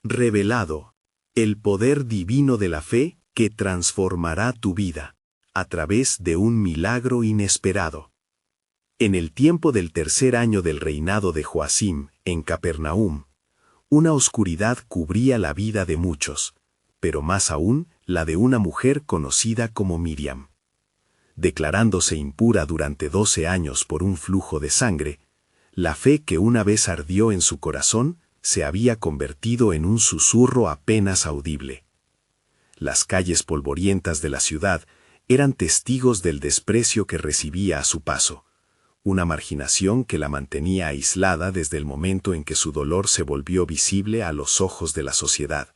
Revelado, el poder divino de la fe que transformará tu vida, a través de un milagro inesperado. En el tiempo del tercer año del reinado de Joacim, en Capernaum, una oscuridad cubría la vida de muchos, pero más aún la de una mujer conocida como Miriam. Declarándose impura durante 12 años por un flujo de sangre, la fe que una vez ardió en su corazón se había convertido en un susurro apenas audible. Las calles polvorientas de la ciudad eran testigos del desprecio que recibía a su paso, una marginación que la mantenía aislada desde el momento en que su dolor se volvió visible a los ojos de la sociedad.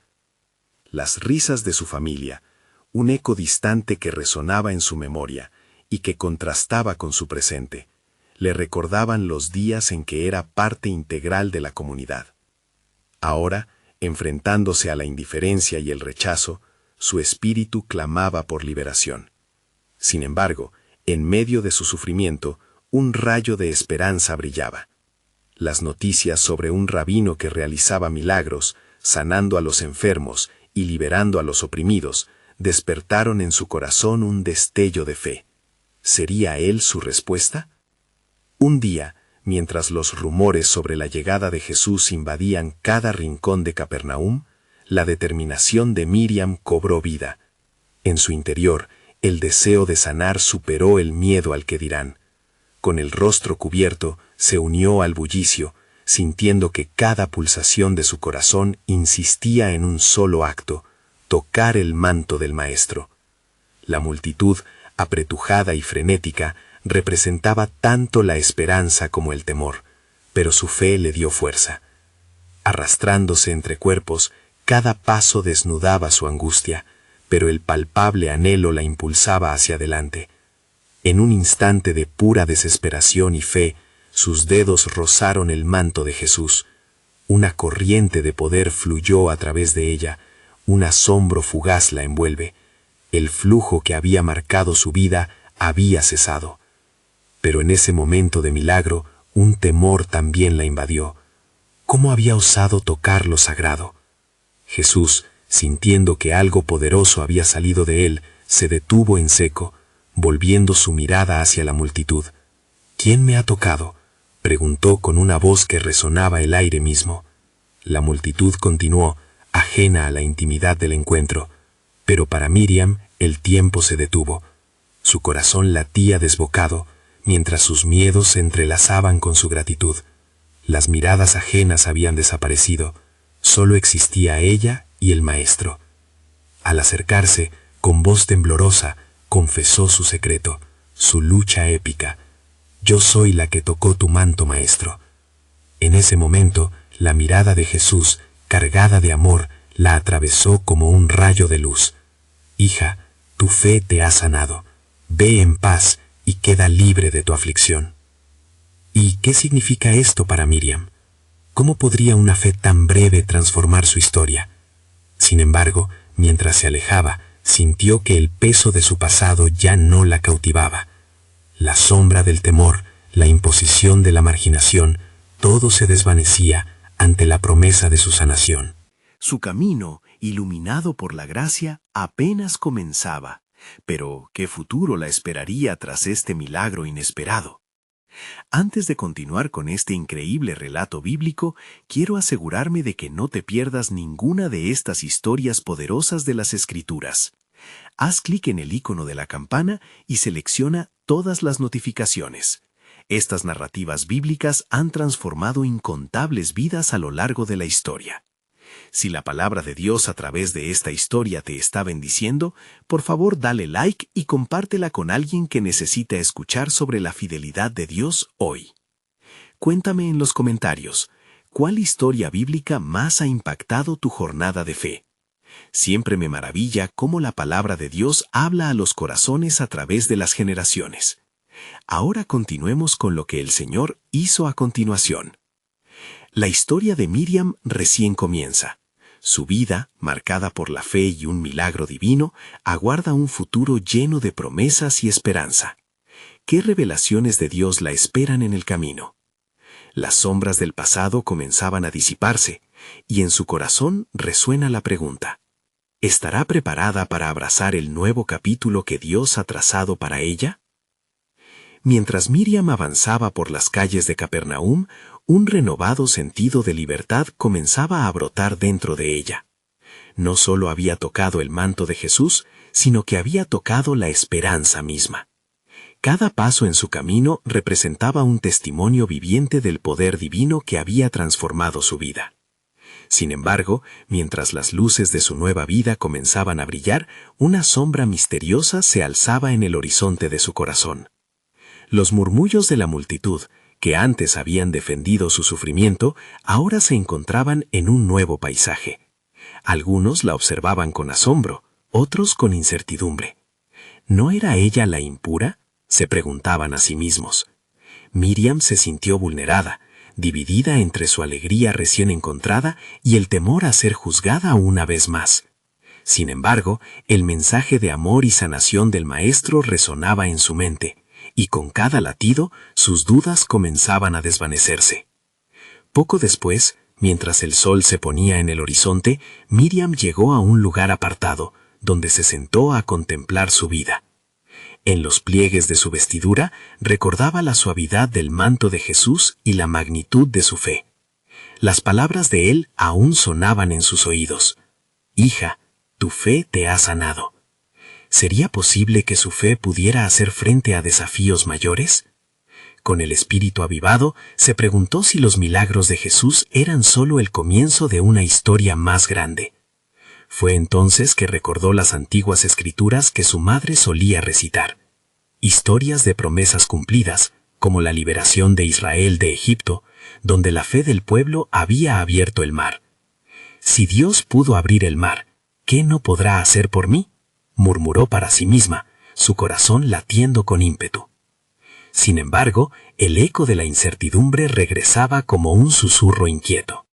Las risas de su familia, un eco distante que resonaba en su memoria y que contrastaba con su presente, le recordaban los días en que era parte integral de la comunidad. Ahora, enfrentándose a la indiferencia y el rechazo, su espíritu clamaba por liberación. Sin embargo, en medio de su sufrimiento, un rayo de esperanza brillaba. Las noticias sobre un rabino que realizaba milagros, sanando a los enfermos y liberando a los oprimidos, despertaron en su corazón un destello de fe. ¿Sería él su respuesta? Un día, mientras los rumores sobre la llegada de Jesús invadían cada rincón de Capernaum, la determinación de Miriam cobró vida. En su interior, el deseo de sanar superó el miedo al que dirán. Con el rostro cubierto, se unió al bullicio, sintiendo que cada pulsación de su corazón insistía en un solo acto: tocar el manto del Maestro. La multitud, apretujada y frenética, representaba tanto la esperanza como el temor, pero su fe le dio fuerza. Arrastrándose entre cuerpos, cada paso desnudaba su angustia, pero el palpable anhelo la impulsaba hacia adelante. En un instante de pura desesperación y fe, sus dedos rozaron el manto de Jesús. Una corriente de poder fluyó a través de ella, un asombro fugaz la envuelve. El flujo que había marcado su vida había cesado. Pero en ese momento de milagro, un temor también la invadió. ¿Cómo había osado tocar lo sagrado? Jesús, sintiendo que algo poderoso había salido de él, se detuvo en seco, volviendo su mirada hacia la multitud. ¿Quién me ha tocado?, preguntó con una voz que resonaba el aire mismo. La multitud continuó, ajena a la intimidad del encuentro, pero para Miriam el tiempo se detuvo. Su corazón latía desbocado, mientras sus miedos se entrelazaban con su gratitud. Las miradas ajenas habían desaparecido, solo existía ella y el Maestro. Al acercarse, con voz temblorosa, confesó su secreto, su lucha épica. Yo soy la que tocó tu manto, Maestro. En ese momento, la mirada de Jesús, cargada de amor, la atravesó como un rayo de luz. Hija, tu fe te ha sanado. Ve en paz y queda libre de tu aflicción. ¿Y qué significa esto para Miriam? ¿Cómo podría una fe tan breve transformar su historia? Sin embargo, mientras se alejaba, sintió que el peso de su pasado ya no la cautivaba. La sombra del temor, la imposición de la marginación, todo se desvanecía ante la promesa de su sanación. Su camino, iluminado por la gracia, apenas comenzaba. Pero, ¿qué futuro la esperaría tras este milagro inesperado? Antes de continuar con este increíble relato bíblico, quiero asegurarme de que no te pierdas ninguna de estas historias poderosas de las Escrituras. Haz clic en el icono de la campana y selecciona todas las notificaciones. Estas narrativas bíblicas han transformado incontables vidas a lo largo de la historia. Si la palabra de Dios a través de esta historia te está bendiciendo, por favor dale like y compártela con alguien que necesita escuchar sobre la fidelidad de Dios hoy. Cuéntame en los comentarios, ¿cuál historia bíblica más ha impactado tu jornada de fe? Siempre me maravilla cómo la palabra de Dios habla a los corazones a través de las generaciones. Ahora continuemos con lo que el Señor hizo a continuación. La historia de Miriam recién comienza. Su vida, marcada por la fe y un milagro divino, aguarda un futuro lleno de promesas y esperanza. ¿Qué revelaciones de Dios la esperan en el camino? Las sombras del pasado comenzaban a disiparse, y en su corazón resuena la pregunta: ¿estará preparada para abrazar el nuevo capítulo que Dios ha trazado para ella? Mientras Miriam avanzaba por las calles de Capernaum, un renovado sentido de libertad comenzaba a brotar dentro de ella. No solo había tocado el manto de Jesús, sino que había tocado la esperanza misma. Cada paso en su camino representaba un testimonio viviente del poder divino que había transformado su vida. Sin embargo, mientras las luces de su nueva vida comenzaban a brillar, una sombra misteriosa se alzaba en el horizonte de su corazón. Los murmullos de la multitud, que antes habían defendido su sufrimiento, ahora se encontraban en un nuevo paisaje. Algunos la observaban con asombro, otros con incertidumbre. ¿No era ella la impura?, se preguntaban a sí mismos. Miriam se sintió vulnerada, dividida entre su alegría recién encontrada y el temor a ser juzgada una vez más. Sin embargo, el mensaje de amor y sanación del Maestro resonaba en su mente, y con cada latido sus dudas comenzaban a desvanecerse. Poco después, mientras el sol se ponía en el horizonte, Miriam llegó a un lugar apartado, donde se sentó a contemplar su vida. En los pliegues de su vestidura recordaba la suavidad del manto de Jesús y la magnitud de su fe. Las palabras de él aún sonaban en sus oídos: «Hija, tu fe te ha sanado». ¿Sería posible que su fe pudiera hacer frente a desafíos mayores? Con el espíritu avivado, se preguntó si los milagros de Jesús eran solo el comienzo de una historia más grande. Fue entonces que recordó las antiguas escrituras que su madre solía recitar. Historias de promesas cumplidas, como la liberación de Israel de Egipto, donde la fe del pueblo había abierto el mar. «Si Dios pudo abrir el mar, ¿qué no podrá hacer por mí?», murmuró para sí misma, su corazón latiendo con ímpetu. Sin embargo, el eco de la incertidumbre regresaba como un susurro inquieto.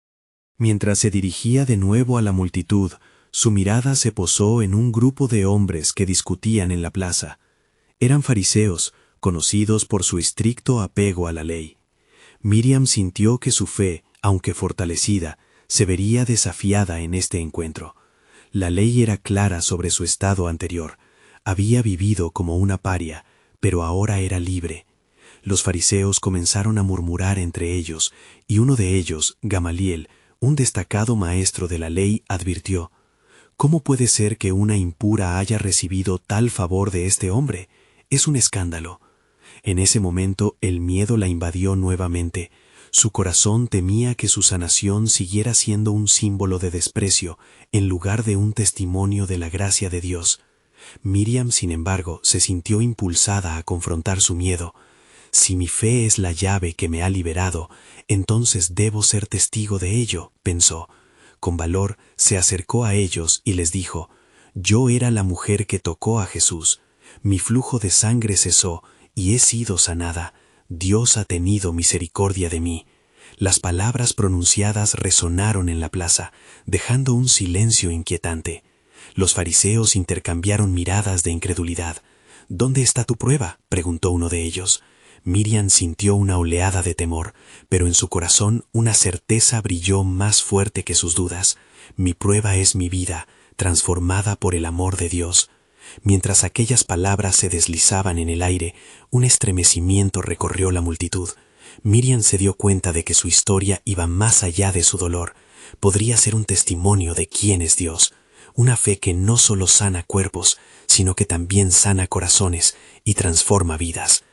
Mientras se dirigía de nuevo a la multitud, su mirada se posó en un grupo de hombres que discutían en la plaza. Eran fariseos, conocidos por su estricto apego a la ley. Miriam sintió que su fe, aunque fortalecida, se vería desafiada en este encuentro. La ley era clara sobre su estado anterior. Había vivido como una paria, pero ahora era libre. Los fariseos comenzaron a murmurar entre ellos, y uno de ellos, Gamaliel, un destacado maestro de la ley, advirtió: «¿Cómo puede ser que una impura haya recibido tal favor de este hombre? Es un escándalo». En ese momento el miedo la invadió nuevamente. Su corazón temía que su sanación siguiera siendo un símbolo de desprecio en lugar de un testimonio de la gracia de Dios. Miriam, sin embargo, se sintió impulsada a confrontar su miedo. «Si mi fe es la llave que me ha liberado, entonces debo ser testigo de ello», pensó. Con valor se acercó a ellos y les dijo: «Yo era la mujer que tocó a Jesús. Mi flujo de sangre cesó y he sido sanada. Dios ha tenido misericordia de mí». Las palabras pronunciadas resonaron en la plaza, dejando un silencio inquietante. Los fariseos intercambiaron miradas de incredulidad. «¿Dónde está tu prueba?», preguntó uno de ellos. Miriam sintió una oleada de temor, pero en su corazón una certeza brilló más fuerte que sus dudas. «Mi prueba es mi vida, transformada por el amor de Dios». Mientras aquellas palabras se deslizaban en el aire, un estremecimiento recorrió la multitud. Miriam se dio cuenta de que su historia iba más allá de su dolor. Podría ser un testimonio de quién es Dios, una fe que no solo sana cuerpos, sino que también sana corazones y transforma vidas.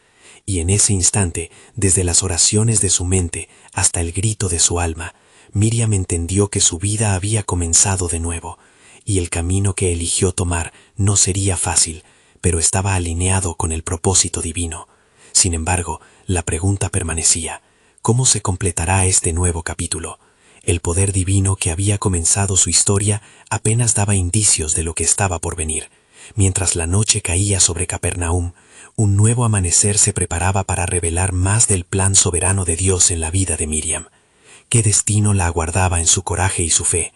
Y en ese instante, desde las oraciones de su mente hasta el grito de su alma, Miriam entendió que su vida había comenzado de nuevo, y el camino que eligió tomar no sería fácil, pero estaba alineado con el propósito divino. Sin embargo, la pregunta permanecía: ¿cómo se completará este nuevo capítulo? El poder divino que había comenzado su historia apenas daba indicios de lo que estaba por venir. Mientras la noche caía sobre Capernaum, un nuevo amanecer se preparaba para revelar más del plan soberano de Dios en la vida de Miriam. ¿Qué destino la aguardaba en su coraje y su fe?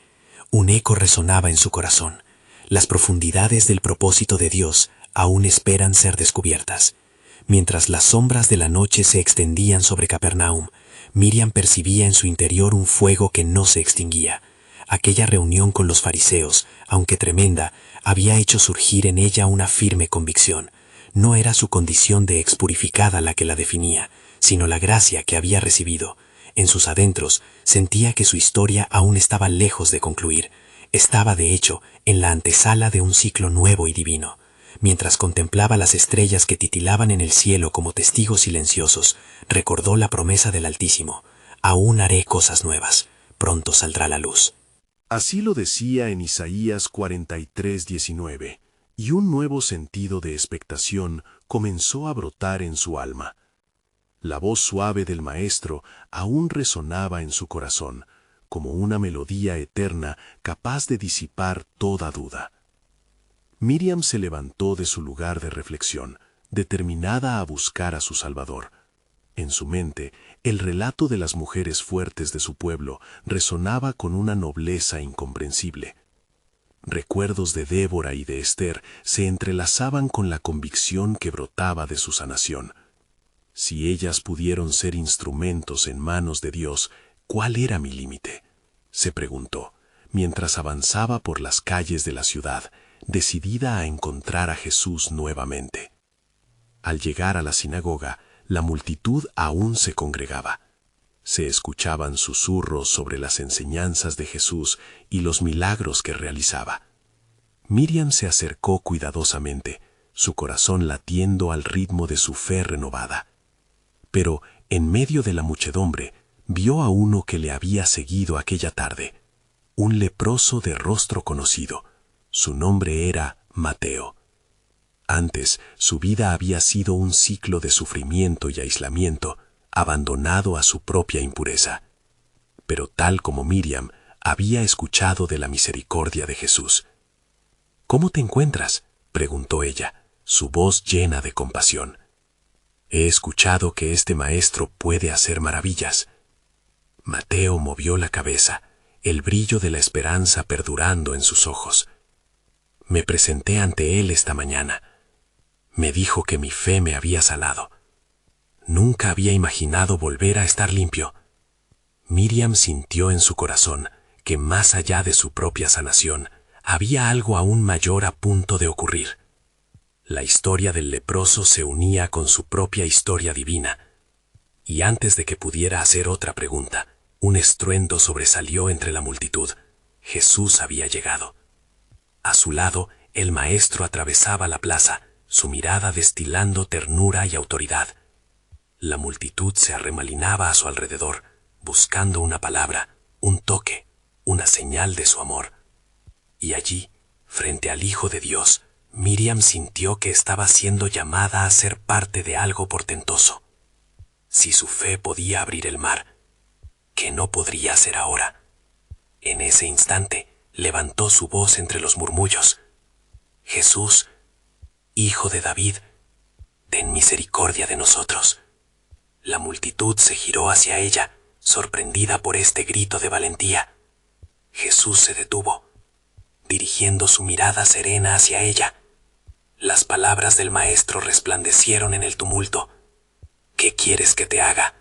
Un eco resonaba en su corazón. Las profundidades del propósito de Dios aún esperan ser descubiertas. Mientras las sombras de la noche se extendían sobre Capernaum, Miriam percibía en su interior un fuego que no se extinguía. Aquella reunión con los fariseos, aunque tremenda, había hecho surgir en ella una firme convicción. No era su condición de expurificada la que la definía, sino la gracia que había recibido. En sus adentros sentía que su historia aún estaba lejos de concluir. Estaba, de hecho, en la antesala de un ciclo nuevo y divino. Mientras contemplaba las estrellas que titilaban en el cielo como testigos silenciosos, recordó la promesa del Altísimo: aún haré cosas nuevas, pronto saldrá la luz. Así lo decía en Isaías 43:19, y un nuevo sentido de expectación comenzó a brotar en su alma. La voz suave del Maestro aún resonaba en su corazón, como una melodía eterna capaz de disipar toda duda. Miriam se levantó de su lugar de reflexión, determinada a buscar a su Salvador. En su mente, el relato de las mujeres fuertes de su pueblo resonaba con una nobleza incomprensible. Recuerdos de Débora y de Esther se entrelazaban con la convicción que brotaba de su sanación. Si ellas pudieron ser instrumentos en manos de Dios, ¿cuál era mi límite?, se preguntó, mientras avanzaba por las calles de la ciudad, decidida a encontrar a Jesús nuevamente. Al llegar a la sinagoga, la multitud aún se congregaba. Se escuchaban susurros sobre las enseñanzas de Jesús y los milagros que realizaba. Miriam se acercó cuidadosamente, su corazón latiendo al ritmo de su fe renovada. Pero, en medio de la muchedumbre, vio a uno que le había seguido aquella tarde, un leproso de rostro conocido. Su nombre era Mateo. Antes, su vida había sido un ciclo de sufrimiento y aislamiento, abandonado a su propia impureza. Pero tal como Miriam, había escuchado de la misericordia de Jesús. «¿Cómo te encuentras?», preguntó ella, su voz llena de compasión. «He escuchado que este maestro puede hacer maravillas». Mateo movió la cabeza, el brillo de la esperanza perdurando en sus ojos. «Me presenté ante él esta mañana. Me dijo que mi fe me había sanado. Nunca había imaginado volver a estar limpio». Miriam sintió en su corazón que más allá de su propia sanación, había algo aún mayor a punto de ocurrir. La historia del leproso se unía con su propia historia divina. Y antes de que pudiera hacer otra pregunta, un estruendo sobresalió entre la multitud. Jesús había llegado. A su lado, el maestro atravesaba la plaza, su mirada destilando ternura y autoridad. La multitud se arremolinaba a su alrededor, buscando una palabra, un toque, una señal de su amor. Y allí, frente al Hijo de Dios, Miriam sintió que estaba siendo llamada a ser parte de algo portentoso. Si su fe podía abrir el mar, ¿qué no podría hacer ahora? En ese instante, levantó su voz entre los murmullos. «Jesús, Hijo de David, ten misericordia de nosotros». La multitud se giró hacia ella, sorprendida por este grito de valentía. Jesús se detuvo, dirigiendo su mirada serena hacia ella. Las palabras del maestro resplandecieron en el tumulto. «¿Qué quieres que te haga?».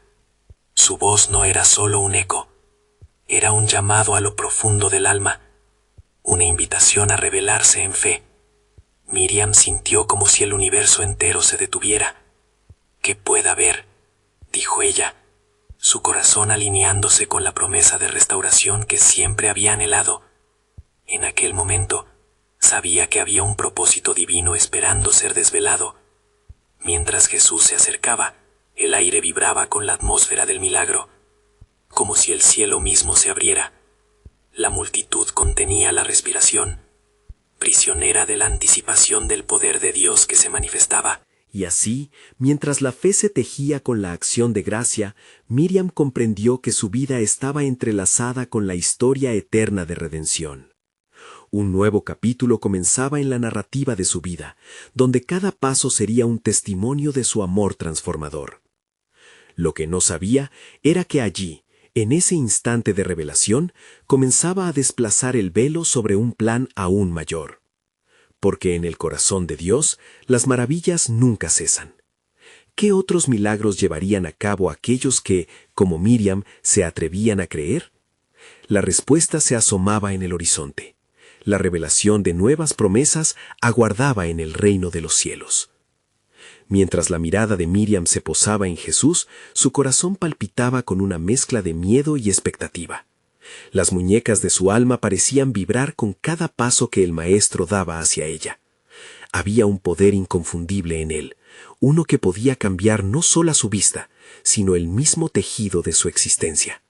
Su voz no era solo un eco, era un llamado a lo profundo del alma, una invitación a revelarse en fe. Miriam sintió como si el universo entero se detuviera. «¿Qué pueda haber?», dijo ella, su corazón alineándose con la promesa de restauración que siempre había anhelado. En aquel momento, sabía que había un propósito divino esperando ser desvelado. Mientras Jesús se acercaba, el aire vibraba con la atmósfera del milagro, como si el cielo mismo se abriera. La multitud contenía la respiración, prisionera de la anticipación del poder de Dios que se manifestaba. Y así, mientras la fe se tejía con la acción de gracia, Miriam comprendió que su vida estaba entrelazada con la historia eterna de redención. Un nuevo capítulo comenzaba en la narrativa de su vida, donde cada paso sería un testimonio de su amor transformador. Lo que no sabía era que allí, en ese instante de revelación, comenzaba a desplazar el velo sobre un plan aún mayor. Porque en el corazón de Dios, las maravillas nunca cesan. ¿qué otros milagros llevarían a cabo aquellos que, como Miriam, se atrevían a creer? La respuesta se asomaba en el horizonte. La revelación de nuevas promesas aguardaba en el reino de los cielos. Mientras la mirada de Miriam se posaba en Jesús, su corazón palpitaba con una mezcla de miedo y expectativa. Las muñecas de su alma parecían vibrar con cada paso que el Maestro daba hacia ella. Había un poder inconfundible en él, uno que podía cambiar no solo su vista, sino el mismo tejido de su existencia.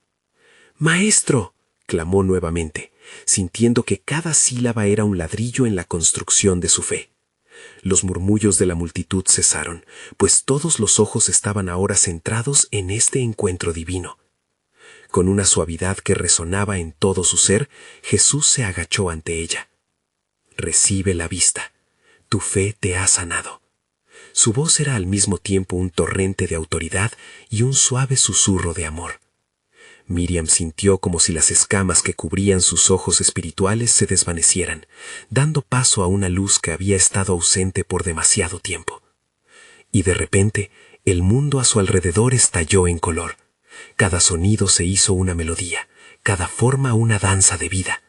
«¡Maestro!», clamó nuevamente, sintiendo que cada sílaba era un ladrillo en la construcción de su fe. Los murmullos de la multitud cesaron, pues todos los ojos estaban ahora centrados en este encuentro divino. Con una suavidad que resonaba en todo su ser, Jesús se agachó ante ella. «Recibe la vista. Tu fe te ha sanado». Su voz era al mismo tiempo un torrente de autoridad y un suave susurro de amor. Miriam sintió como si las escamas que cubrían sus ojos espirituales se desvanecieran, dando paso a una luz que había estado ausente por demasiado tiempo. Y de repente, el mundo a su alrededor estalló en color. Cada sonido se hizo una melodía, cada forma una danza de vida.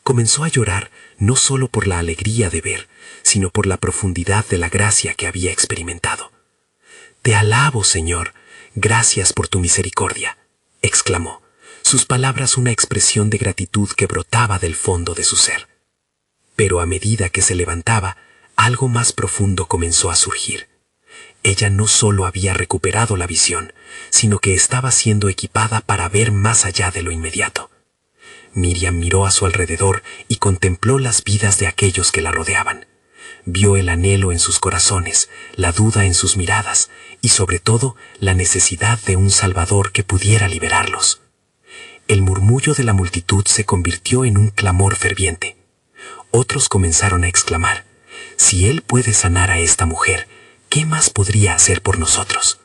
Comenzó a llorar no solo por la alegría de ver, sino por la profundidad de la gracia que había experimentado. «Te alabo, Señor, gracias por tu misericordia», exclamó, sus palabras una expresión de gratitud que brotaba del fondo de su ser. Pero a medida que se levantaba, algo más profundo comenzó a surgir. Ella no solo había recuperado la visión, sino que estaba siendo equipada para ver más allá de lo inmediato. Miriam miró a su alrededor y contempló las vidas de aquellos que la rodeaban. Vio el anhelo en sus corazones, la duda en sus miradas y sobre todo la necesidad de un Salvador que pudiera liberarlos. El murmullo de la multitud se convirtió en un clamor ferviente. Otros comenzaron a exclamar: «Si Él puede sanar a esta mujer, ¿qué más podría hacer por nosotros?».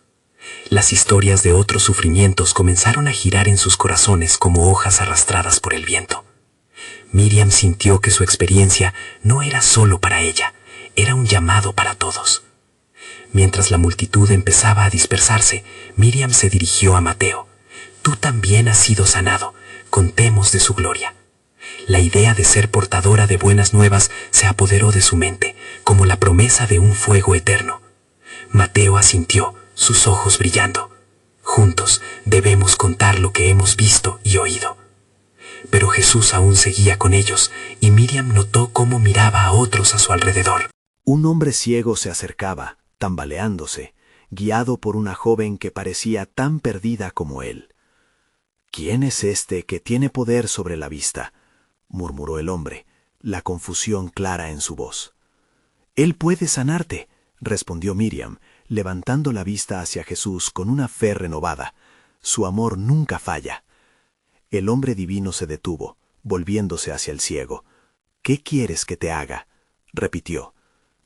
Las historias de otros sufrimientos comenzaron a girar en sus corazones como hojas arrastradas por el viento. Miriam sintió que su experiencia no era solo para ella, era un llamado para todos. Mientras la multitud empezaba a dispersarse, Miriam se dirigió a Mateo. «Tú también has sido sanado, contemos de su gloria». La idea de ser portadora de buenas nuevas se apoderó de su mente, como la promesa de un fuego eterno. Mateo asintió, sus ojos brillando. «Juntos debemos contar lo que hemos visto y oído». Pero Jesús aún seguía con ellos, y Miriam notó cómo miraba a otros a su alrededor. Un hombre ciego se acercaba, tambaleándose, guiado por una joven que parecía tan perdida como él. «¿Quién es este que tiene poder sobre la vista?», murmuró el hombre, la confusión clara en su voz. «Él puede sanarte», respondió Miriam, levantando la vista hacia Jesús con una fe renovada. Su amor nunca falla. El hombre divino se detuvo, volviéndose hacia el ciego. «¿Qué quieres que te haga?», repitió.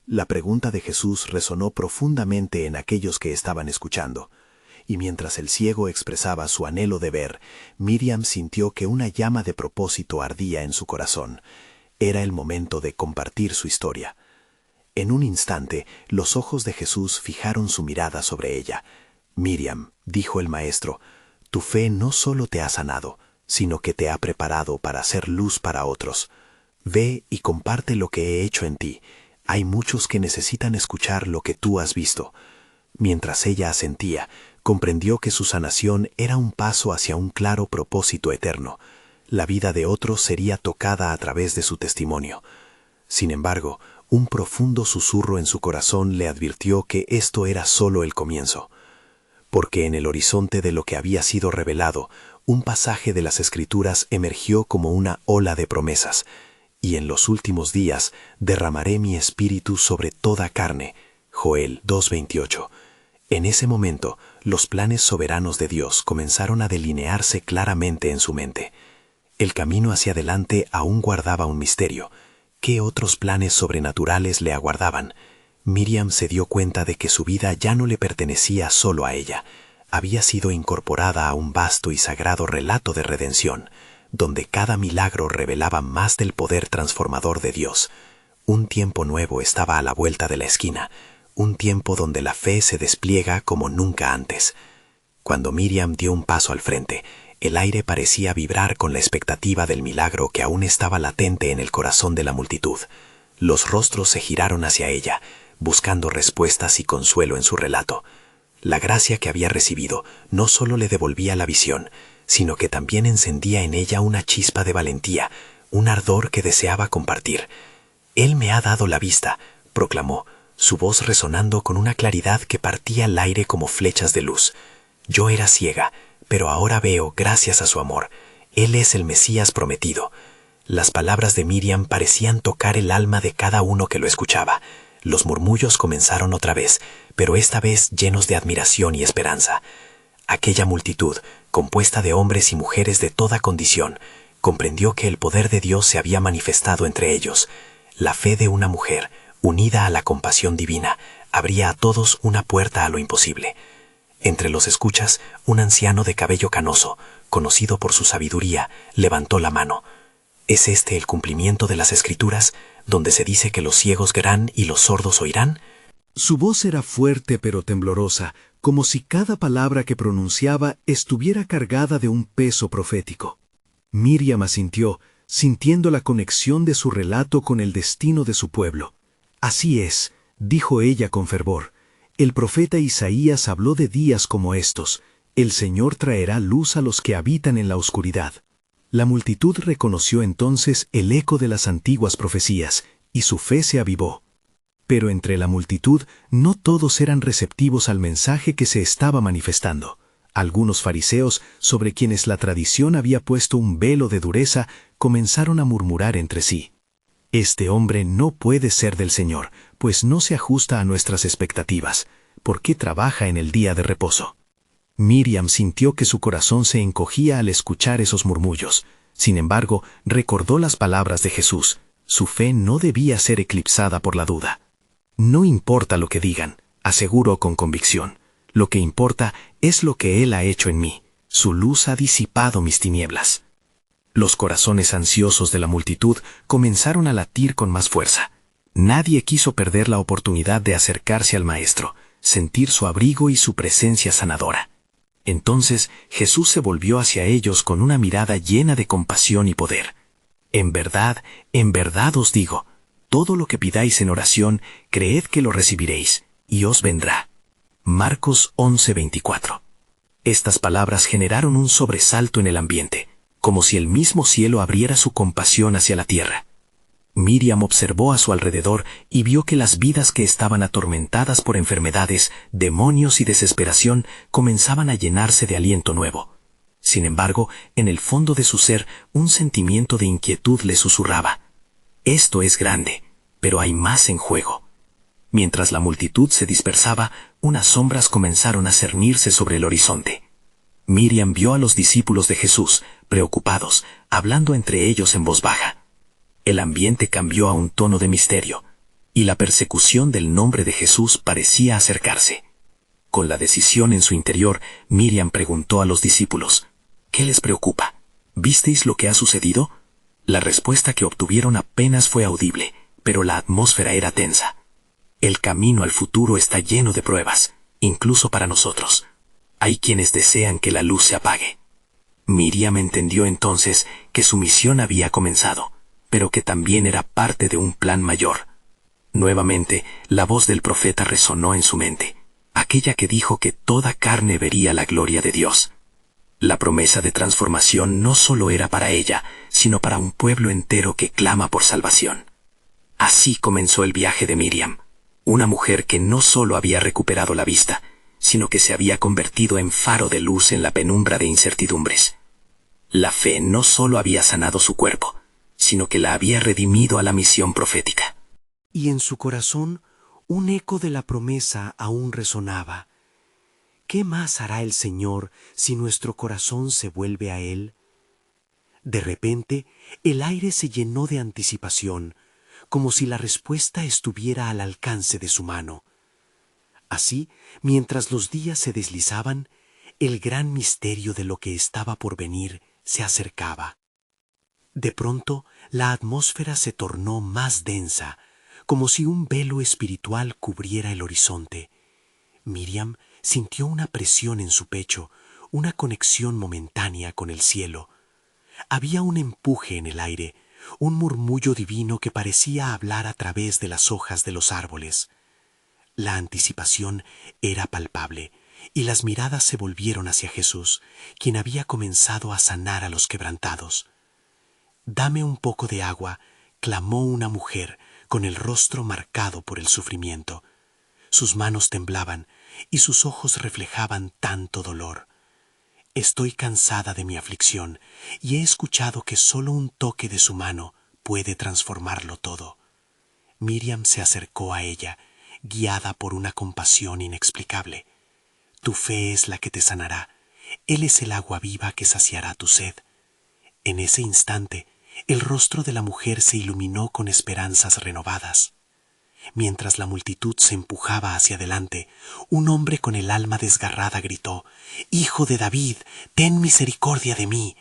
La pregunta de Jesús resonó profundamente en aquellos que estaban escuchando, y mientras el ciego expresaba su anhelo de ver, Miriam sintió que una llama de propósito ardía en su corazón. Era el momento de compartir su historia. En un instante, los ojos de Jesús fijaron su mirada sobre ella. «Miriam», dijo el Maestro, «tu fe no solo te ha sanado, sino que te ha preparado para hacer luz para otros. Ve y comparte lo que he hecho en ti. Hay muchos que necesitan escuchar lo que tú has visto». Mientras ella asentía, comprendió que su sanación era un paso hacia un claro propósito eterno. La vida de otros sería tocada a través de su testimonio. Sin embargo, un profundo susurro en su corazón le advirtió que esto era solo el comienzo. Porque en el horizonte de lo que había sido revelado, un pasaje de las Escrituras emergió como una ola de promesas. «Y en los últimos días derramaré mi espíritu sobre toda carne». Joel 2:28. En ese momento, los planes soberanos de Dios comenzaron a delinearse claramente en su mente. El camino hacia adelante aún guardaba un misterio. ¿Qué otros planes sobrenaturales le aguardaban? Miriam se dio cuenta de que su vida ya no le pertenecía solo a ella. Había sido incorporada a un vasto y sagrado relato de redención, donde cada milagro revelaba más del poder transformador de Dios. Un tiempo nuevo estaba a la vuelta de la esquina, un tiempo donde la fe se despliega como nunca antes. Cuando Miriam dio un paso al frente, el aire parecía vibrar con la expectativa del milagro que aún estaba latente en el corazón de la multitud. Los rostros se giraron hacia ella, buscando respuestas y consuelo en su relato. La gracia que había recibido no solo le devolvía la visión, sino que también encendía en ella una chispa de valentía, un ardor que deseaba compartir. «Él me ha dado la vista», proclamó, su voz resonando con una claridad que partía al aire como flechas de luz. «Yo era ciega, pero ahora veo gracias a su amor. Él es el Mesías prometido». Las palabras de Miriam parecían tocar el alma de cada uno que lo escuchaba. Los murmullos comenzaron otra vez, pero esta vez llenos de admiración y esperanza. Aquella multitud, compuesta de hombres y mujeres de toda condición, comprendió que el poder de Dios se había manifestado entre ellos. La fe de una mujer, unida a la compasión divina, abría a todos una puerta a lo imposible. Entre los escuchas, un anciano de cabello canoso, conocido por su sabiduría, levantó la mano. ¿Es este el cumplimiento de las Escrituras, donde se dice que los ciegos verán y los sordos oirán? Su voz era fuerte pero temblorosa, como si cada palabra que pronunciaba estuviera cargada de un peso profético. Miriam asintió, sintiendo la conexión de su relato con el destino de su pueblo. «Así es», dijo ella con fervor. «El profeta Isaías habló de días como estos. El Señor traerá luz a los que habitan en la oscuridad». La multitud reconoció entonces el eco de las antiguas profecías, y su fe se avivó. Pero entre la multitud no todos eran receptivos al mensaje que se estaba manifestando. Algunos fariseos, sobre quienes la tradición había puesto un velo de dureza, comenzaron a murmurar entre sí. «Este hombre no puede ser del Señor, pues no se ajusta a nuestras expectativas. ¿Por qué trabaja en el día de reposo?» Miriam sintió que su corazón se encogía al escuchar esos murmullos. Sin embargo, recordó las palabras de Jesús. Su fe no debía ser eclipsada por la duda. «No importa lo que digan», aseguró con convicción. «Lo que importa es lo que Él ha hecho en mí. Su luz ha disipado mis tinieblas». Los corazones ansiosos de la multitud comenzaron a latir con más fuerza. Nadie quiso perder la oportunidad de acercarse al Maestro, sentir su abrigo y su presencia sanadora. Entonces Jesús se volvió hacia ellos con una mirada llena de compasión y poder. en verdad os digo, todo lo que pidáis en oración, creed que lo recibiréis, y os vendrá». Marcos 11:24. Estas palabras generaron un sobresalto en el ambiente, como si el mismo cielo abriera su compasión hacia la tierra. Miriam observó a su alrededor y vio que las vidas que estaban atormentadas por enfermedades, demonios y desesperación comenzaban a llenarse de aliento nuevo. Sin embargo, en el fondo de su ser, un sentimiento de inquietud le susurraba: «Esto es grande, pero hay más en juego». Mientras la multitud se dispersaba, unas sombras comenzaron a cernirse sobre el horizonte. Miriam vio a los discípulos de Jesús, preocupados, hablando entre ellos en voz baja. El ambiente cambió a un tono de misterio, y la persecución del nombre de Jesús parecía acercarse. Con la decisión en su interior, Miriam preguntó a los discípulos: «¿Qué les preocupa? ¿Visteis lo que ha sucedido?». La respuesta que obtuvieron apenas fue audible, pero la atmósfera era tensa. El camino al futuro está lleno de pruebas, incluso para nosotros. Hay quienes desean que la luz se apague. Miriam entendió entonces que su misión había comenzado, pero que también era parte de un plan mayor. Nuevamente, la voz del profeta resonó en su mente, aquella que dijo que toda carne vería la gloria de Dios. La promesa de transformación no solo era para ella, sino para un pueblo entero que clama por salvación. Así comenzó el viaje de Miriam, una mujer que no solo había recuperado la vista, sino que se había convertido en faro de luz en la penumbra de incertidumbres. La fe no solo había sanado su cuerpo, sino que la había redimido a la misión profética. Y en su corazón un eco de la promesa aún resonaba: ¿qué más hará el Señor si nuestro corazón se vuelve a Él? De repente, el aire se llenó de anticipación, como si la respuesta estuviera al alcance de su mano. Así, mientras los días se deslizaban, el gran misterio de lo que estaba por venir se acercaba. De pronto, la atmósfera se tornó más densa, como si un velo espiritual cubriera el horizonte. Miriam sintió una presión en su pecho, una conexión momentánea con el cielo. Había un empuje en el aire, un murmullo divino que parecía hablar a través de las hojas de los árboles. La anticipación era palpable, y las miradas se volvieron hacia Jesús, quien había comenzado a sanar a los quebrantados. «Dame un poco de agua», clamó una mujer con el rostro marcado por el sufrimiento. Sus manos temblaban y sus ojos reflejaban tanto dolor. «Estoy cansada de mi aflicción y he escuchado que solo un toque de su mano puede transformarlo todo». Miriam se acercó a ella, guiada por una compasión inexplicable. «Tu fe es la que te sanará. Él es el agua viva que saciará tu sed». En ese instante, el rostro de la mujer se iluminó con esperanzas renovadas. Mientras la multitud se empujaba hacia adelante, un hombre con el alma desgarrada gritó: «Hijo de David, ten misericordia de mí».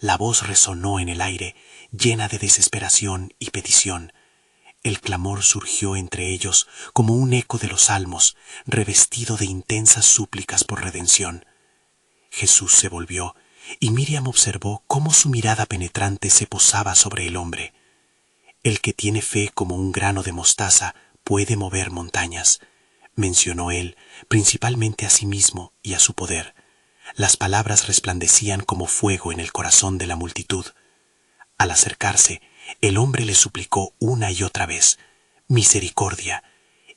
La voz resonó en el aire, llena de desesperación y petición. El clamor surgió entre ellos como un eco de los salmos, revestido de intensas súplicas por redención. Jesús se volvió, y Miriam observó cómo su mirada penetrante se posaba sobre el hombre. «El que tiene fe como un grano de mostaza puede mover montañas», mencionó él, principalmente a sí mismo y a su poder. Las palabras resplandecían como fuego en el corazón de la multitud. Al acercarse, el hombre le suplicó una y otra vez: «Misericordia»,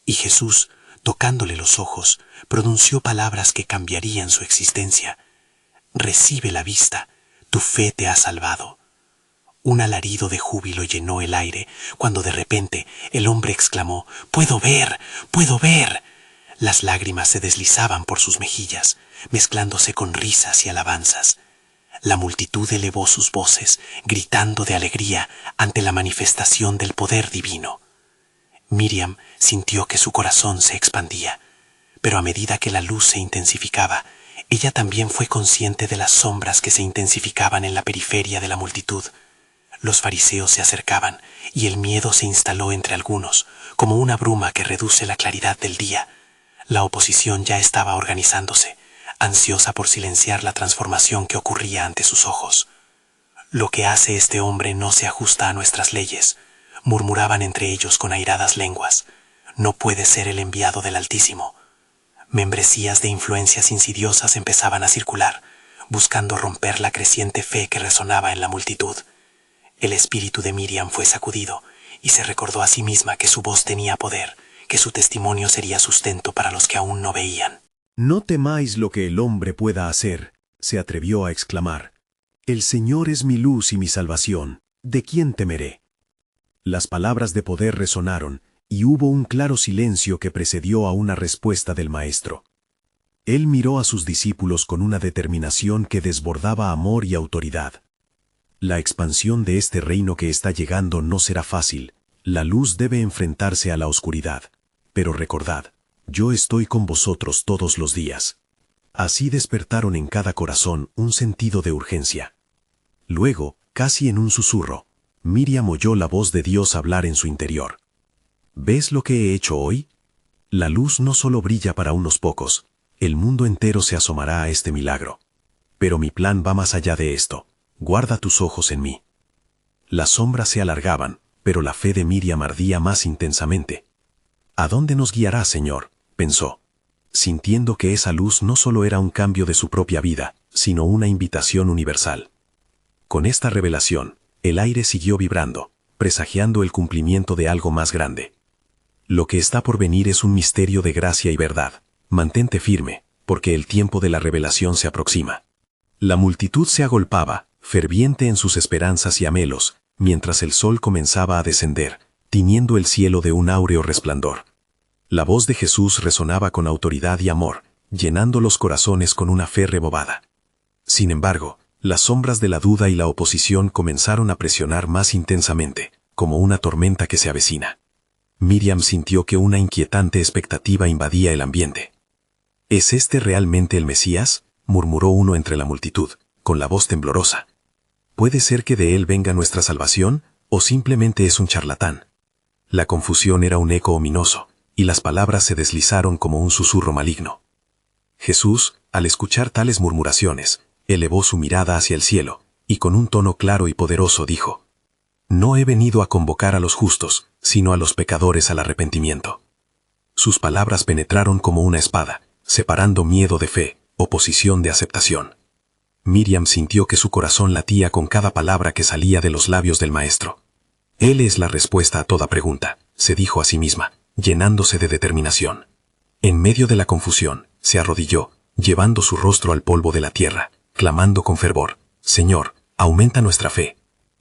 y Jesús, tocándole los ojos, pronunció palabras que cambiarían su existencia: «Recibe la vista, tu fe te ha salvado». Un alarido de júbilo llenó el aire, cuando de repente el hombre exclamó: «¡Puedo ver! ¡Puedo ver!». Las lágrimas se deslizaban por sus mejillas, mezclándose con risas y alabanzas. La multitud elevó sus voces, gritando de alegría ante la manifestación del poder divino. Miriam sintió que su corazón se expandía, pero a medida que la luz se intensificaba, ella también fue consciente de las sombras que se intensificaban en la periferia de la multitud. Los fariseos se acercaban, y el miedo se instaló entre algunos, como una bruma que reduce la claridad del día. La oposición ya estaba organizándose, ansiosa por silenciar la transformación que ocurría ante sus ojos. «Lo que hace este hombre no se ajusta a nuestras leyes», murmuraban entre ellos con airadas lenguas. «No puede ser el enviado del Altísimo». Membresías de influencias insidiosas empezaban a circular, buscando romper la creciente fe que resonaba en la multitud. El espíritu de Miriam fue sacudido, y se recordó a sí misma que su voz tenía poder, que su testimonio sería sustento para los que aún no veían. «No temáis lo que el hombre pueda hacer», se atrevió a exclamar. «El Señor es mi luz y mi salvación. ¿De quién temeré?». Las palabras de poder resonaron, y hubo un claro silencio que precedió a una respuesta del Maestro. Él miró a sus discípulos con una determinación que desbordaba amor y autoridad. «La expansión de este reino que está llegando no será fácil. La luz debe enfrentarse a la oscuridad. Pero recordad, yo estoy con vosotros todos los días». Así despertaron en cada corazón un sentido de urgencia. Luego, casi en un susurro, Miriam oyó la voz de Dios hablar en su interior. «¿Ves lo que he hecho hoy? La luz no solo brilla para unos pocos, el mundo entero se asomará a este milagro. Pero mi plan va más allá de esto. Guarda tus ojos en mí». Las sombras se alargaban, pero la fe de Miriam ardía más intensamente. «¿A dónde nos guiará, Señor?», pensó, sintiendo que esa luz no solo era un cambio de su propia vida, sino una invitación universal. Con esta revelación, el aire siguió vibrando, presagiando el cumplimiento de algo más grande. Lo que está por venir es un misterio de gracia y verdad. Mantente firme, porque el tiempo de la revelación se aproxima. La multitud se agolpaba, ferviente en sus esperanzas y anhelos, mientras el sol comenzaba a descender, tiñendo el cielo de un áureo resplandor. La voz de Jesús resonaba con autoridad y amor, llenando los corazones con una fe renovada. Sin embargo, las sombras de la duda y la oposición comenzaron a presionar más intensamente, como una tormenta que se avecina. Miriam sintió que una inquietante expectativa invadía el ambiente. «¿Es este realmente el Mesías?», murmuró uno entre la multitud, con la voz temblorosa. «¿Puede ser que de él venga nuestra salvación, o simplemente es un charlatán?». La confusión era un eco ominoso, y las palabras se deslizaron como un susurro maligno. Jesús, al escuchar tales murmuraciones, elevó su mirada hacia el cielo, y con un tono claro y poderoso dijo: «No he venido a convocar a los justos, sino a los pecadores al arrepentimiento». Sus palabras penetraron como una espada, separando miedo de fe, oposición de aceptación. Miriam sintió que su corazón latía con cada palabra que salía de los labios del Maestro. Él es la respuesta a toda pregunta, se dijo a sí misma, llenándose de determinación. En medio de la confusión, se arrodilló, llevando su rostro al polvo de la tierra, clamando con fervor: «Señor, aumenta nuestra fe.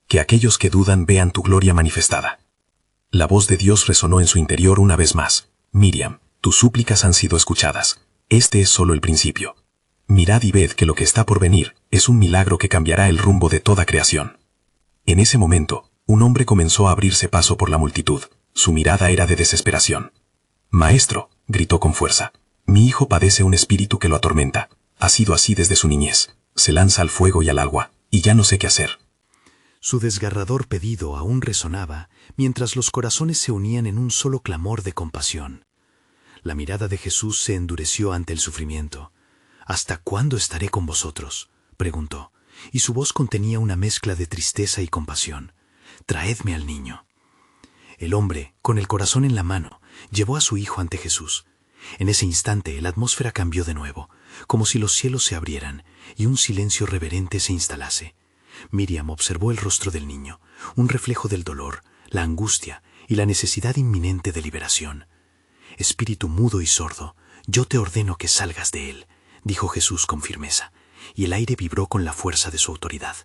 Que aquellos que dudan vean tu gloria manifestada». La voz de Dios resonó en su interior una vez más: «Miriam, tus súplicas han sido escuchadas. Este es solo el principio. Mirad y ved que lo que está por venir es un milagro que cambiará el rumbo de toda creación». En ese momento, un hombre comenzó a abrirse paso por la multitud. Su mirada era de desesperación. «Maestro», gritó con fuerza, «mi hijo padece un espíritu que lo atormenta. Ha sido así desde su niñez. Se lanza al fuego y al agua, y ya no sé qué hacer». Su desgarrador pedido aún resonaba, mientras los corazones se unían en un solo clamor de compasión. La mirada de Jesús se endureció ante el sufrimiento. «¿Hasta cuándo estaré con vosotros?», preguntó, y su voz contenía una mezcla de tristeza y compasión. «Traedme al niño». El hombre, con el corazón en la mano, llevó a su hijo ante Jesús. En ese instante la atmósfera cambió de nuevo, como si los cielos se abrieran y un silencio reverente se instalase. Miriam observó el rostro del niño, un reflejo del dolor, la angustia y la necesidad inminente de liberación. «Espíritu mudo y sordo, yo te ordeno que salgas de él», dijo Jesús con firmeza, y el aire vibró con la fuerza de su autoridad.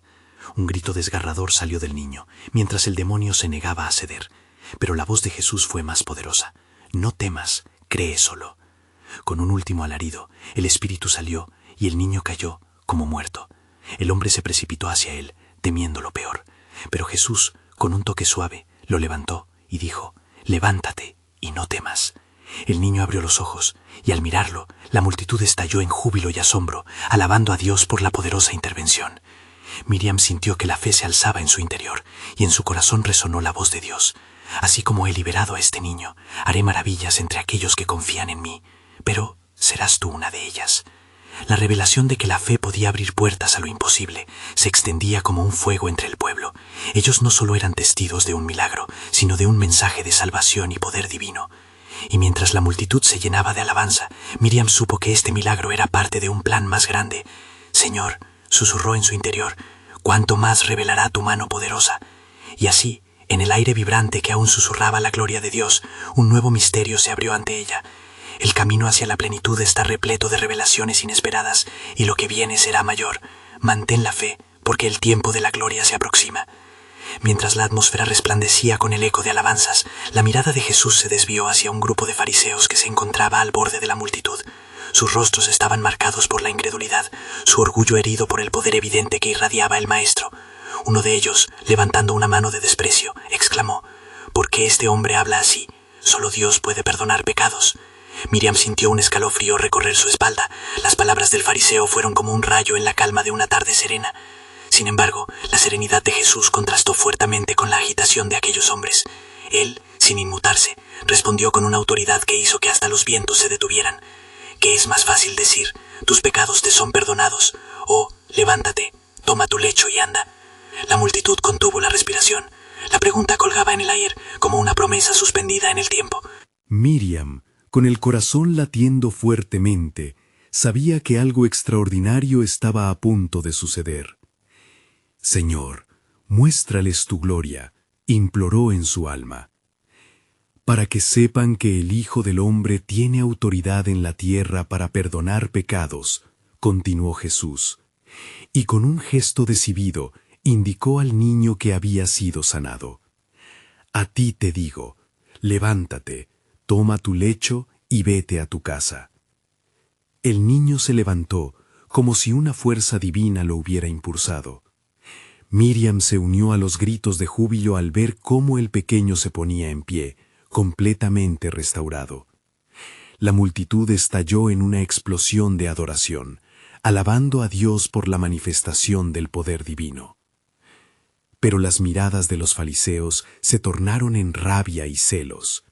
Un grito desgarrador salió del niño, mientras el demonio se negaba a ceder. Pero la voz de Jesús fue más poderosa: «No temas, cree solo». Con un último alarido, el espíritu salió y el niño cayó como muerto. El hombre se precipitó hacia él, temiendo lo peor. Pero Jesús, con un toque suave, lo levantó y dijo: «Levántate y no temas». El niño abrió los ojos, y al mirarlo, la multitud estalló en júbilo y asombro, alabando a Dios por la poderosa intervención. Miriam sintió que la fe se alzaba en su interior, y en su corazón resonó la voz de Dios: «Así como he liberado a este niño, haré maravillas entre aquellos que confían en mí, pero serás tú una de ellas». La revelación de que la fe podía abrir puertas a lo imposible se extendía como un fuego entre el pueblo. Ellos no solo eran testigos de un milagro, sino de un mensaje de salvación y poder divino. Y mientras la multitud se llenaba de alabanza, Miriam supo que este milagro era parte de un plan más grande. «Señor», susurró en su interior, «¿cuánto más revelará tu mano poderosa?». Y así, en el aire vibrante que aún susurraba la gloria de Dios, un nuevo misterio se abrió ante ella. El camino hacia la plenitud está repleto de revelaciones inesperadas, y lo que viene será mayor. Mantén la fe, porque el tiempo de la gloria se aproxima. Mientras la atmósfera resplandecía con el eco de alabanzas, la mirada de Jesús se desvió hacia un grupo de fariseos que se encontraba al borde de la multitud. Sus rostros estaban marcados por la incredulidad, su orgullo herido por el poder evidente que irradiaba el Maestro. Uno de ellos, levantando una mano de desprecio, exclamó: «¿Por qué este hombre habla así? Solo Dios puede perdonar pecados». Miriam sintió un escalofrío recorrer su espalda. Las palabras del fariseo fueron como un rayo en la calma de una tarde serena. Sin embargo, la serenidad de Jesús contrastó fuertemente con la agitación de aquellos hombres. Él, sin inmutarse, respondió con una autoridad que hizo que hasta los vientos se detuvieran. ¿Qué es más fácil decir? «Tus pecados te son perdonados», o «Levántate, toma tu lecho y anda»? La multitud contuvo la respiración. La pregunta colgaba en el aire como una promesa suspendida en el tiempo. Miriam, con el corazón latiendo fuertemente, sabía que algo extraordinario estaba a punto de suceder. «Señor, muéstrales tu gloria», imploró en su alma, «para que sepan que el Hijo del Hombre tiene autoridad en la tierra para perdonar pecados», continuó Jesús, y con un gesto decidido indicó al niño que había sido sanado. «A ti te digo, levántate, toma tu lecho y vete a tu casa». El niño se levantó, como si una fuerza divina lo hubiera impulsado. Miriam se unió a los gritos de júbilo al ver cómo el pequeño se ponía en pie, completamente restaurado. La multitud estalló en una explosión de adoración, alabando a Dios por la manifestación del poder divino. Pero las miradas de los fariseos se tornaron en rabia y celos.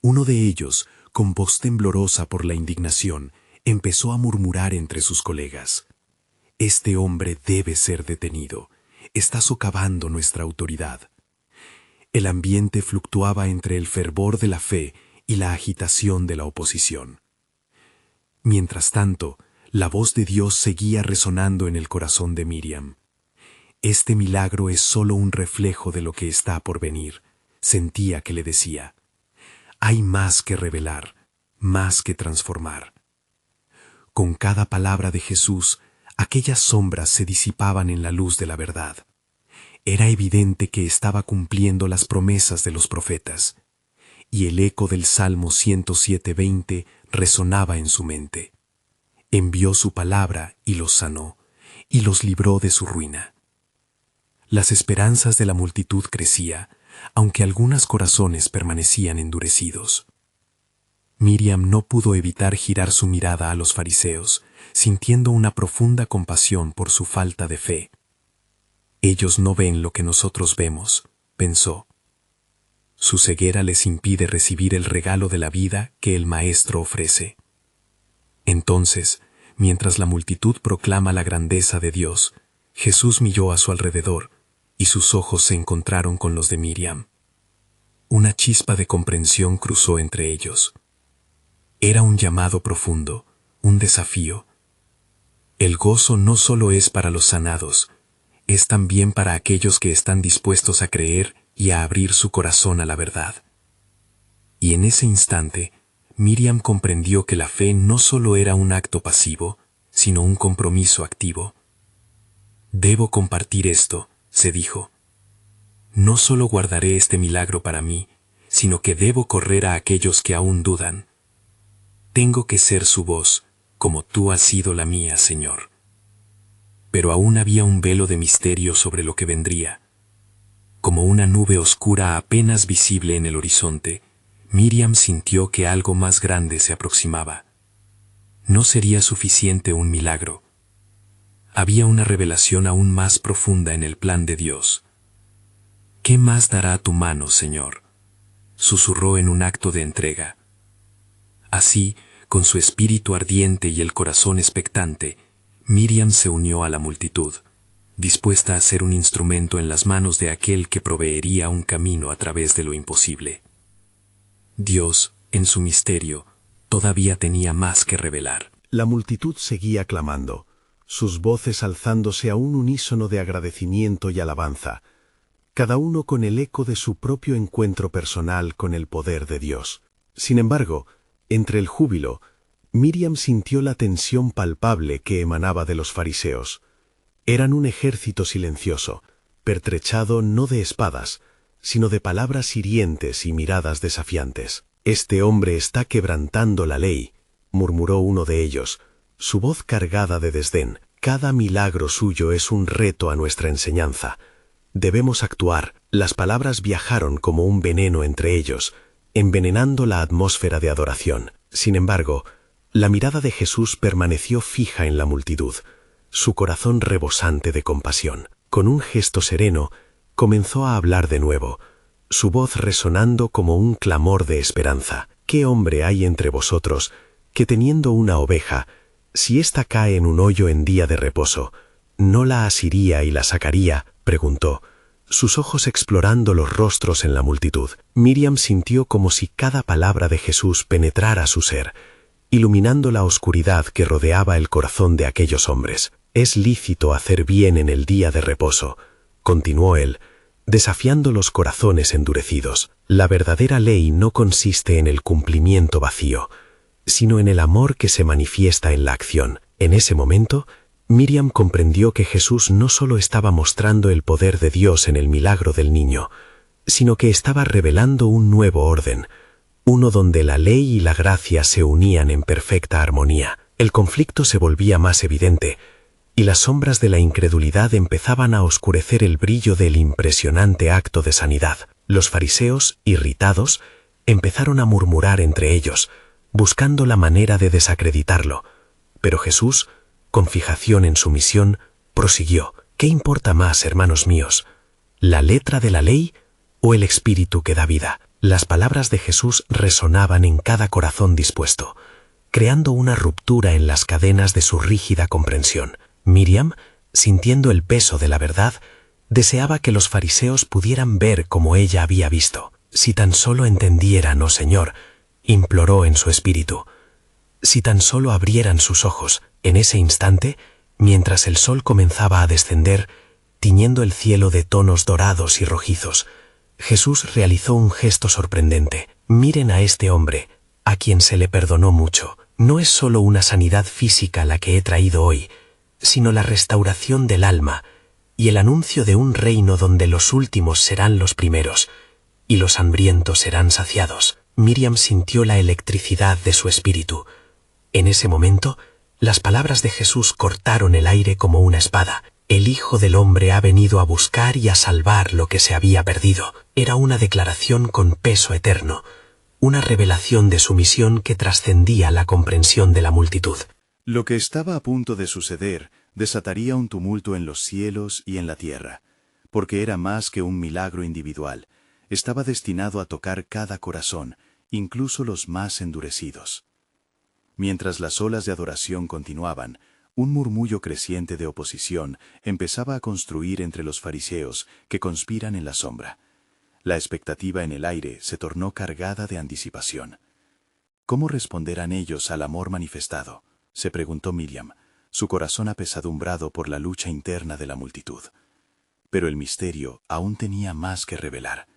Uno de ellos, con voz temblorosa por la indignación, empezó a murmurar entre sus colegas: «Este hombre debe ser detenido. Está socavando nuestra autoridad». El ambiente fluctuaba entre el fervor de la fe y la agitación de la oposición. Mientras tanto, la voz de Dios seguía resonando en el corazón de Miriam. Este milagro es solo un reflejo de lo que está por venir, sentía que le decía. Hay más que revelar, más que transformar. Con cada palabra de Jesús, aquellas sombras se disipaban en la luz de la verdad. Era evidente que estaba cumpliendo las promesas de los profetas, y el eco del Salmo 107:20 resonaba en su mente. Envió su palabra y los sanó, y los libró de su ruina. Las esperanzas de la multitud crecía, aunque algunos corazones permanecían endurecidos. Miriam no pudo evitar girar su mirada a los fariseos, sintiendo una profunda compasión por su falta de fe. Ellos no ven lo que nosotros vemos, pensó. Su ceguera les impide recibir el regalo de la vida que el Maestro ofrece. Entonces, mientras la multitud proclama la grandeza de Dios, Jesús miró a su alrededor, y sus ojos se encontraron con los de Miriam. Una chispa de comprensión cruzó entre ellos. Era un llamado profundo, un desafío. El gozo no solo es para los sanados, es también para aquellos que están dispuestos a creer y a abrir su corazón a la verdad. Y en ese instante, Miriam comprendió que la fe no solo era un acto pasivo, sino un compromiso activo. Debo compartir esto, se dijo. No solo guardaré este milagro para mí, sino que debo correr a aquellos que aún dudan. Tengo que ser su voz, como tú has sido la mía, Señor. Pero aún había un velo de misterio sobre lo que vendría. Como una nube oscura apenas visible en el horizonte, Miriam sintió que algo más grande se aproximaba. No sería suficiente un milagro. Había una revelación aún más profunda en el plan de Dios. ¿Qué más dará tu mano, Señor?, susurró en un acto de entrega. Así, con su espíritu ardiente y el corazón expectante, Miriam se unió a la multitud, dispuesta a ser un instrumento en las manos de aquel que proveería un camino a través de lo imposible. Dios, en su misterio, todavía tenía más que revelar. La multitud seguía clamando, sus voces alzándose a un unísono de agradecimiento y alabanza, cada uno con el eco de su propio encuentro personal con el poder de Dios. Sin embargo, entre el júbilo, Miriam sintió la tensión palpable que emanaba de los fariseos. Eran un ejército silencioso, pertrechado no de espadas, sino de palabras hirientes y miradas desafiantes. «Este hombre está quebrantando la ley», murmuró uno de ellos, su voz cargada de desdén. «Cada milagro suyo es un reto a nuestra enseñanza. Debemos actuar». Las palabras viajaron como un veneno entre ellos, envenenando la atmósfera de adoración. Sin embargo, la mirada de Jesús permaneció fija en la multitud, su corazón rebosante de compasión. Con un gesto sereno, comenzó a hablar de nuevo, su voz resonando como un clamor de esperanza. «¿Qué hombre hay entre vosotros que teniendo una oveja, si ésta cae en un hoyo en día de reposo, no la asiría y la sacaría?», preguntó, sus ojos explorando los rostros en la multitud. Miriam sintió como si cada palabra de Jesús penetrara su ser, iluminando la oscuridad que rodeaba el corazón de aquellos hombres. «Es lícito hacer bien en el día de reposo», continuó él, desafiando los corazones endurecidos. «La verdadera ley no consiste en el cumplimiento vacío, sino en el amor que se manifiesta en la acción». En ese momento, Miriam comprendió que Jesús no solo estaba mostrando el poder de Dios en el milagro del niño, sino que estaba revelando un nuevo orden, uno donde la ley y la gracia se unían en perfecta armonía. El conflicto se volvía más evidente, y las sombras de la incredulidad empezaban a oscurecer el brillo del impresionante acto de sanidad. Los fariseos, irritados, empezaron a murmurar entre ellos, buscando la manera de desacreditarlo. Pero Jesús, con fijación en su misión, prosiguió: «¿Qué importa más, hermanos míos? ¿La letra de la ley o el espíritu que da vida? Las palabras de Jesús resonaban en cada corazón dispuesto, creando una ruptura en las cadenas de su rígida comprensión. Miriam, sintiendo el peso de la verdad, deseaba que los fariseos pudieran ver como ella había visto. Si tan solo entendieran, oh Señor, imploró en su espíritu. Si tan solo abrieran sus ojos. En ese instante, mientras el sol comenzaba a descender, tiñendo el cielo de tonos dorados y rojizos, Jesús realizó un gesto sorprendente. Miren a este hombre, a quien se le perdonó mucho. No es solo una sanidad física la que he traído hoy, sino la restauración del alma y el anuncio de un reino donde los últimos serán los primeros y los hambrientos serán saciados. Miriam sintió la electricidad de su espíritu. En ese momento, las palabras de Jesús cortaron el aire como una espada. El Hijo del Hombre ha venido a buscar y a salvar lo que se había perdido. Era una declaración con peso eterno, una revelación de su misión que trascendía la comprensión de la multitud. Lo que estaba a punto de suceder desataría un tumulto en los cielos y en la tierra, porque era más que un milagro individual. Estaba destinado a tocar cada corazón, incluso los más endurecidos. Mientras las olas de adoración continuaban, un murmullo creciente de oposición empezaba a construir entre los fariseos que conspiran en la sombra. La expectativa en el aire se tornó cargada de anticipación. ¿Cómo responderán ellos al amor manifestado?, se preguntó Miriam, su corazón apesadumbrado por la lucha interna de la multitud. Pero el misterio aún tenía más que revelar.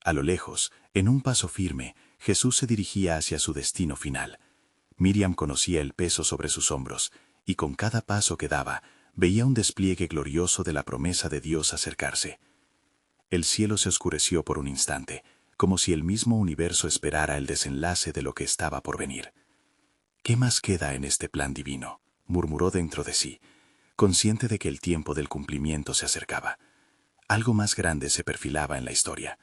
A lo lejos, en un paso firme, Jesús se dirigía hacia su destino final. Miriam conocía el peso sobre sus hombros, y con cada paso que daba, veía un despliegue glorioso de la promesa de Dios acercarse. El cielo se oscureció por un instante, como si el mismo universo esperara el desenlace de lo que estaba por venir. ¿Qué más queda en este plan divino?, murmuró dentro de sí, consciente de que el tiempo del cumplimiento se acercaba. Algo más grande se perfilaba en la historia.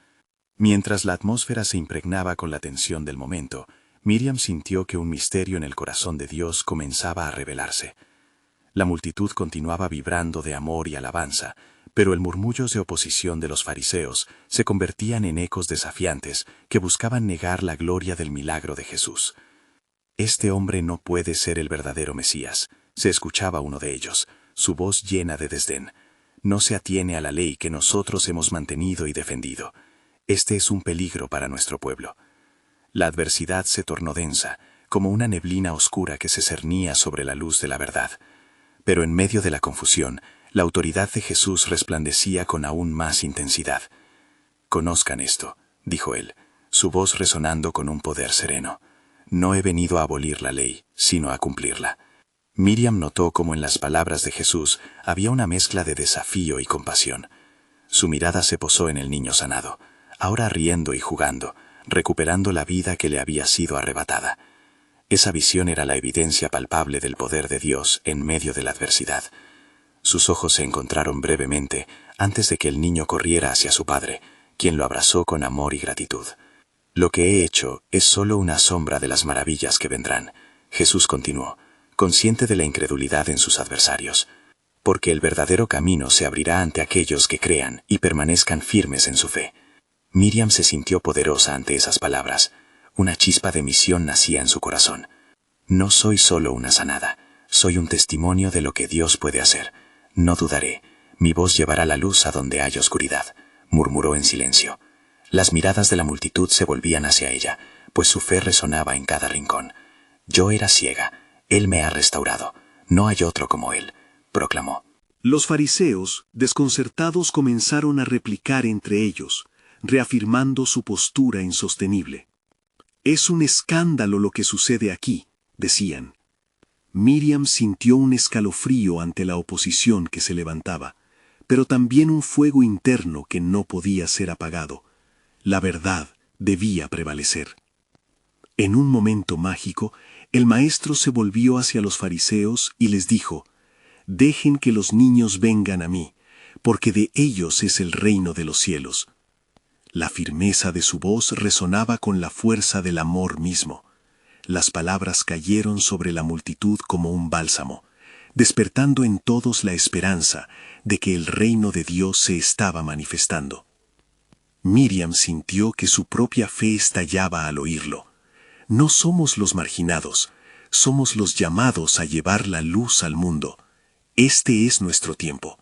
Mientras la atmósfera se impregnaba con la tensión del momento, Miriam sintió que un misterio en el corazón de Dios comenzaba a revelarse. La multitud continuaba vibrando de amor y alabanza, pero el murmullo de oposición de los fariseos se convertían en ecos desafiantes que buscaban negar la gloria del milagro de Jesús. «Este hombre no puede ser el verdadero Mesías», se escuchaba uno de ellos, su voz llena de desdén. «No se atiene a la ley que nosotros hemos mantenido y defendido. Este es un peligro para nuestro pueblo». La adversidad se tornó densa, como una neblina oscura que se cernía sobre la luz de la verdad. Pero en medio de la confusión, la autoridad de Jesús resplandecía con aún más intensidad. «Conozcan esto», dijo él, su voz resonando con un poder sereno. «No he venido a abolir la ley, sino a cumplirla». Miriam notó cómo en las palabras de Jesús había una mezcla de desafío y compasión. Su mirada se posó en el niño sanado, ahora riendo y jugando, recuperando la vida que le había sido arrebatada. Esa visión era la evidencia palpable del poder de Dios en medio de la adversidad. Sus ojos se encontraron brevemente antes de que el niño corriera hacia su padre, quien lo abrazó con amor y gratitud. «Lo que he hecho es solo una sombra de las maravillas que vendrán», Jesús continuó, consciente de la incredulidad en sus adversarios, «porque el verdadero camino se abrirá ante aquellos que crean y permanezcan firmes en su fe». Miriam se sintió poderosa ante esas palabras. Una chispa de misión nacía en su corazón. «No soy solo una sanada, soy un testimonio de lo que Dios puede hacer. No dudaré, mi voz llevará la luz a donde haya oscuridad», murmuró en silencio. Las miradas de la multitud se volvían hacia ella, pues su fe resonaba en cada rincón. «Yo era ciega, Él me ha restaurado, no hay otro como Él», proclamó. Los fariseos, desconcertados, comenzaron a replicar entre ellos, reafirmando su postura insostenible. «Es un escándalo lo que sucede aquí», decían. Miriam sintió un escalofrío ante la oposición que se levantaba, pero también un fuego interno que no podía ser apagado. La verdad debía prevalecer. En un momento mágico, el maestro se volvió hacia los fariseos y les dijo: «Dejen que los niños vengan a mí, porque de ellos es el reino de los cielos». La firmeza de su voz resonaba con la fuerza del amor mismo. Las palabras cayeron sobre la multitud como un bálsamo. despertando en todos la esperanza de que el reino de Dios se estaba manifestando. Miriam sintió que su propia fe estallaba al oírlo. No somos los marginados, somos los llamados a llevar la luz al mundo. Este es nuestro tiempo.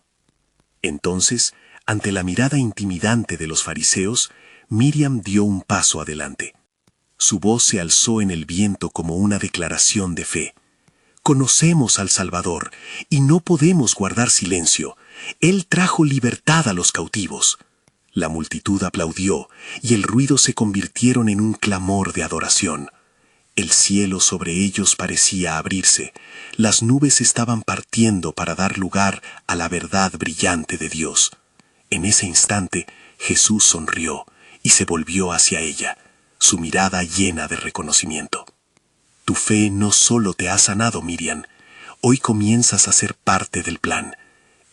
Entonces, ante la mirada intimidante de los fariseos, Miriam dio un paso adelante. Su voz se alzó en el viento como una declaración de fe. Conocemos al Salvador y no podemos guardar silencio. Él trajo libertad a los cautivos. La multitud aplaudió y el ruido se convirtieron en un clamor de adoración. El cielo sobre ellos parecía abrirse. Las nubes estaban partiendo para dar lugar a la verdad brillante de Dios. En ese instante, Jesús sonrió y se volvió hacia ella, su mirada llena de reconocimiento. Tu fe no solo te ha sanado, Miriam. Hoy comienzas a ser parte del plan.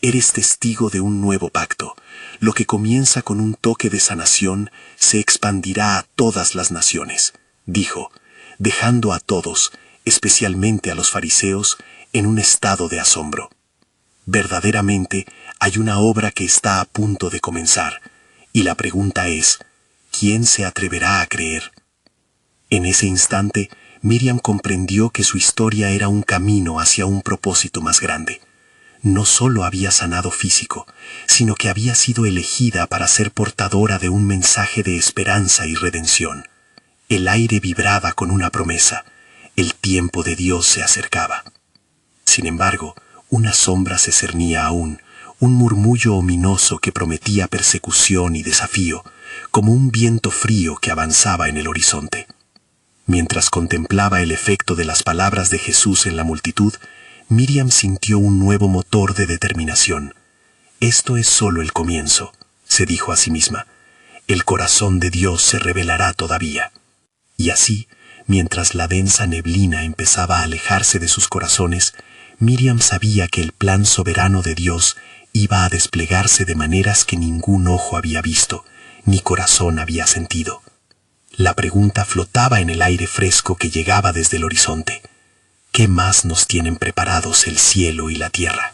Eres testigo de un nuevo pacto. Lo que comienza con un toque de sanación se expandirá a todas las naciones, dijo, dejando a todos, especialmente a los fariseos, en un estado de asombro. Verdaderamente hay una obra que está a punto de comenzar, y la pregunta es, ¿quién se atreverá a creer? En ese instante, Miriam comprendió que su historia era un camino hacia un propósito más grande. No solo había sanado físico, sino que había sido elegida para ser portadora de un mensaje de esperanza y redención. El aire vibraba con una promesa. El tiempo de Dios se acercaba. Sin embargo, una sombra se cernía aún, un murmullo ominoso que prometía persecución y desafío, como un viento frío que avanzaba en el horizonte. Mientras contemplaba el efecto de las palabras de Jesús en la multitud, Miriam sintió un nuevo motor de determinación. Esto es solo el comienzo, se dijo a sí misma. El corazón de Dios se revelará todavía. Y así, mientras la densa neblina empezaba a alejarse de sus corazones, Miriam sabía que el plan soberano de Dios iba a desplegarse de maneras que ningún ojo había visto, ni corazón había sentido. La pregunta flotaba en el aire fresco que llegaba desde el horizonte. ¿Qué más nos tienen preparados el cielo y la tierra?